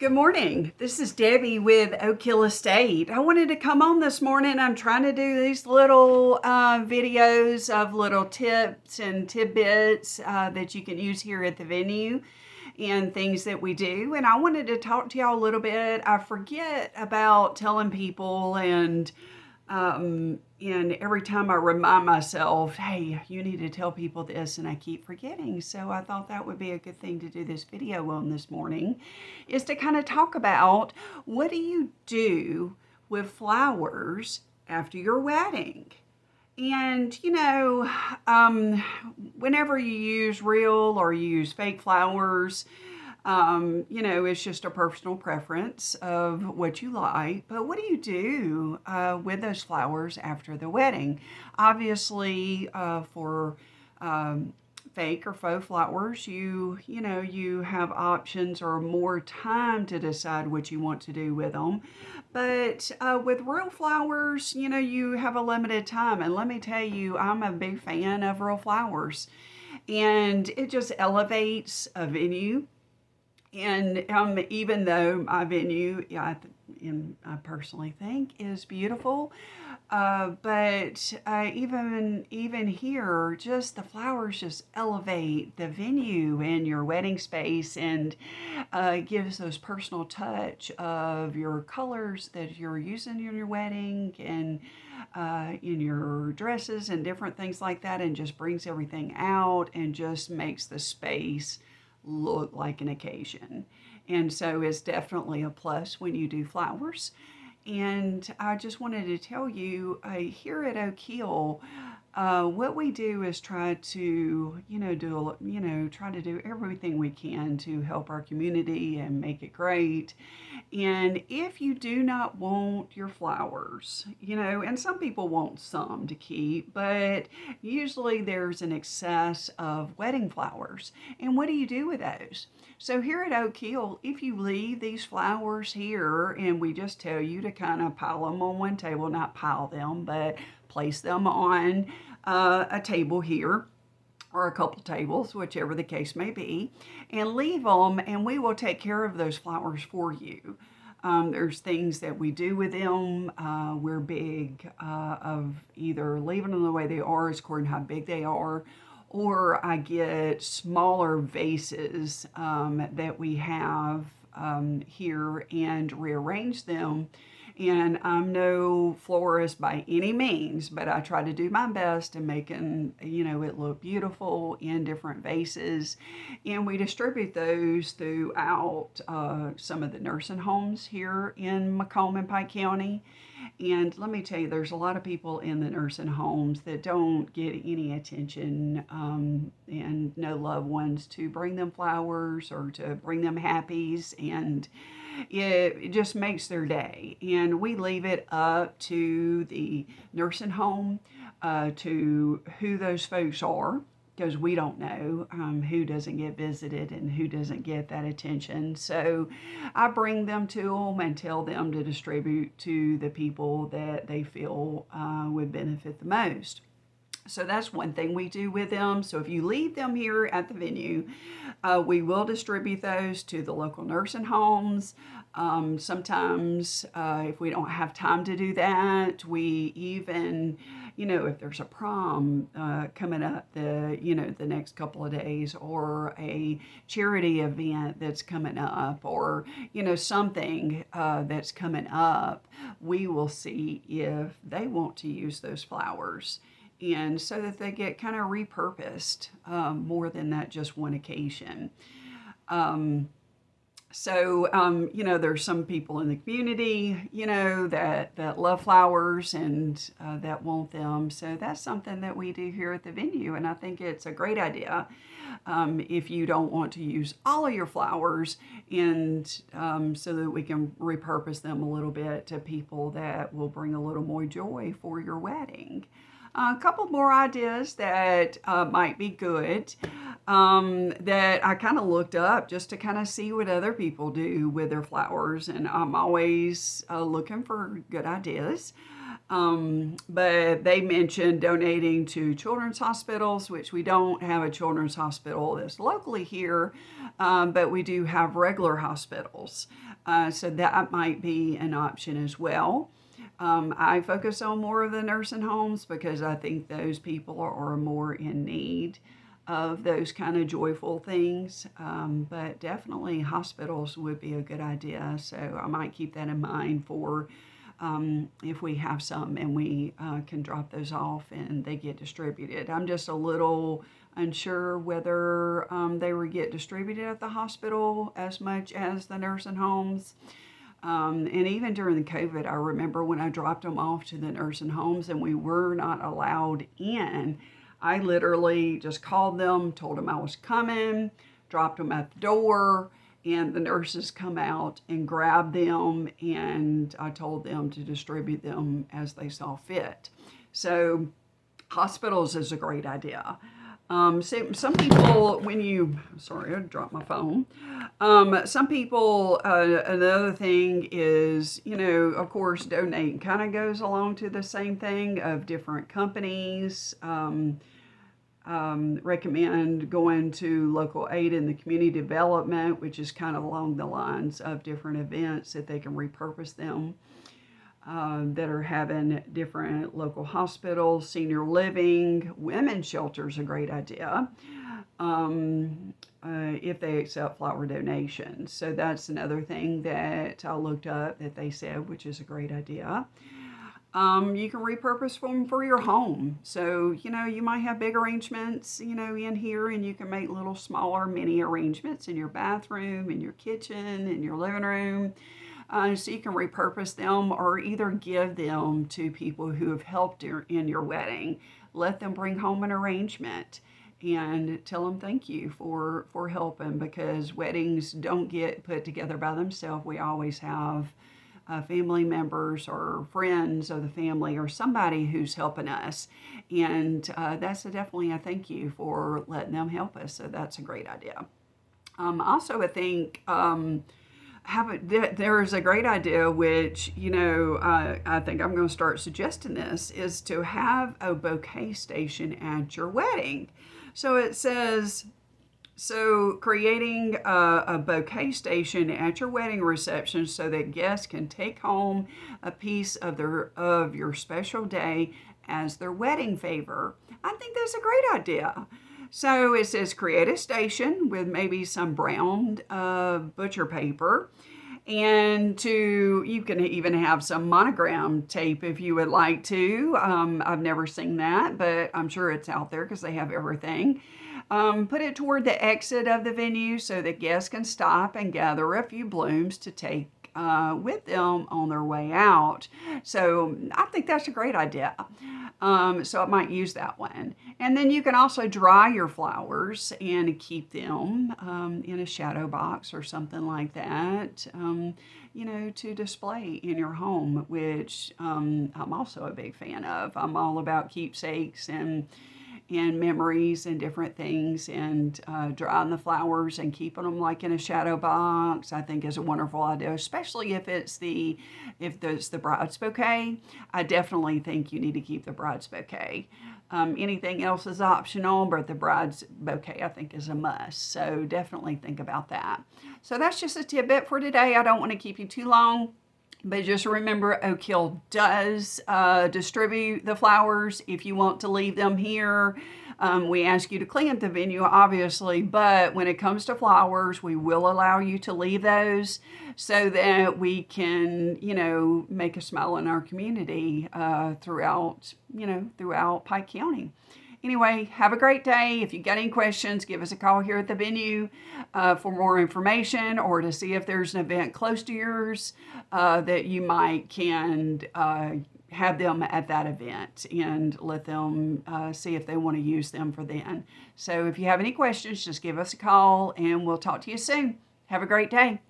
Good morning. This is Debbie with Oak Hill Estate. I wanted to come on this morning. I'm trying to do these little videos of little tips and tidbits that you can use here at the venue and things that we do. And I wanted to talk to y'all a little bit. I forget about telling people and every time I remind myself, hey, you need to tell people this, and I keep forgetting. So I thought that would be a good thing to do this video on this morning, is to kind of talk about what do you do with flowers after your wedding? And, whenever you use real or you use fake flowers, it's just a personal preference of what you like. But what do you do with those flowers after the wedding? Obviously, for fake or faux flowers, you have options or more time to decide what you want to do with them. But with real flowers, you have a limited time. And let me tell you, I'm a big fan of real flowers. And it just elevates a venue. And even though my venue, I personally think is beautiful, but even here, just the flowers just elevate the venue and your wedding space, and gives those personal touch of your colors that you're using in your wedding and in your dresses and different things like that, and just brings everything out and just makes the space look like an occasion. And so it's definitely a plus when you do flowers. And I just wanted to tell you, here at Oak Hill, what we do is try to, try to do everything we can to help our community and make it great. And if you do not want your flowers, and some people want some to keep, but usually there's an excess of wedding flowers. And what do you do with those? So here at Oak Hill, if you leave these flowers here and we just tell you to kind of pile them on one table, not pile them, but place them on a table here, or a couple tables, whichever the case may be, and leave them, and we will take care of those flowers for you. There's things that we do with them. We're big of either leaving them the way they are, according to how big they are, or I get smaller vases that we have here and rearrange them. And I'm no florist by any means, but I try to do my best in making, it look beautiful in different vases. And we distribute those throughout some of the nursing homes here in Macomb and Pike County. And let me tell you, there's a lot of people in the nursing homes that don't get any attention and no loved ones to bring them flowers or to bring them happies. And it just makes their day. And we leave it up to the nursing home to who those folks are, because we don't know who doesn't get visited and who doesn't get that attention. So I bring them to them and tell them to distribute to the people that they feel would benefit the most. So that's one thing we do with them. So if you leave them here at the venue, we will distribute those to the local nursing homes. Sometimes if we don't have time to do that, we even, if there's a prom coming up the next couple of days, or a charity event that's coming up, or, something that's coming up, we will see if they want to use those flowers. And so that they get kind of repurposed more than that just one occasion. There's some people in the community, that love flowers and that want them. So that's something that we do here at the venue. And I think it's a great idea if you don't want to use all of your flowers, and so that we can repurpose them a little bit to people that will bring a little more joy for your wedding. A couple more ideas that might be good that I kind of looked up just to kind of see what other people do with their flowers. And I'm always looking for good ideas. But they mentioned donating to children's hospitals, which we don't have a children's hospital that's locally here, but we do have regular hospitals So that might be an option as well. I focus on more of the nursing homes because I think those people are more in need of those kind of joyful things. But definitely hospitals would be a good idea. So I might keep that in mind for if we have some and we can drop those off and they get distributed. I'm just a little unsure whether they would get distributed at the hospital as much as the nursing homes. And even during the COVID, I remember when I dropped them off to the nursing homes and we were not allowed in, I literally just called them, told them I was coming, dropped them at the door, and the nurses come out and grab them, and I told them to distribute them as they saw fit. So hospitals is a great idea. Some people, sorry, I dropped my phone. Some people, another thing is, of course, donate kind of goes along to the same thing of different companies. Recommend going to local aid in the community development, which is kind of along the lines of different events that they can repurpose them. That are having different local hospitals, senior living, women's shelters, a great idea if they accept flower donations. So that's another thing that I looked up that they said, which is a great idea. You can repurpose them for your home. So, you might have big arrangements, in here, and you can make little smaller mini arrangements in your bathroom, in your kitchen, in your living room. So you can repurpose them or either give them to people who have helped in your wedding. Let them bring home an arrangement and tell them thank you for helping, because weddings don't get put together by themselves. We always have family members or friends of the family or somebody who's helping us. And that's definitely a thank you for letting them help us. So that's a great idea. Also, I think there is a great idea, which, I think I'm going to start suggesting this, is to have a bouquet station at your wedding. So it says, creating a bouquet station at your wedding reception so that guests can take home a piece of your special day as their wedding favor. I think that's a great idea. So it says create a station with maybe some browned butcher paper, and you can even have some monogram tape if you would like to. I've never seen that, but I'm sure it's out there because they have everything. Put it toward the exit of the venue so that guests can stop and gather a few blooms to take with them on their way out. So I think that's a great idea. So I might use that one. And then you can also dry your flowers and keep them in a shadow box or something like that, to display in your home, which I'm also a big fan of. I'm all about keepsakes and memories and different things, and drying the flowers and keeping them like in a shadow box, I think is a wonderful idea, especially if it's the bride's bouquet. I definitely think you need to keep the bride's bouquet. Anything else is optional, but the bride's bouquet I think is a must. So definitely think about that. So that's just a tidbit for today. I don't want to keep you too long. But just remember, Oak Hill does distribute the flowers if you want to leave them here. We ask you to clean up the venue, obviously, but when it comes to flowers, we will allow you to leave those so that we can, make a smile in our community throughout Pike County. Anyway, have a great day. If you got any questions, give us a call here at the venue for more information or to see if there's an event close to yours that you can have them at that event and let them see if they want to use them for then. So if you have any questions, just give us a call and we'll talk to you soon. Have a great day.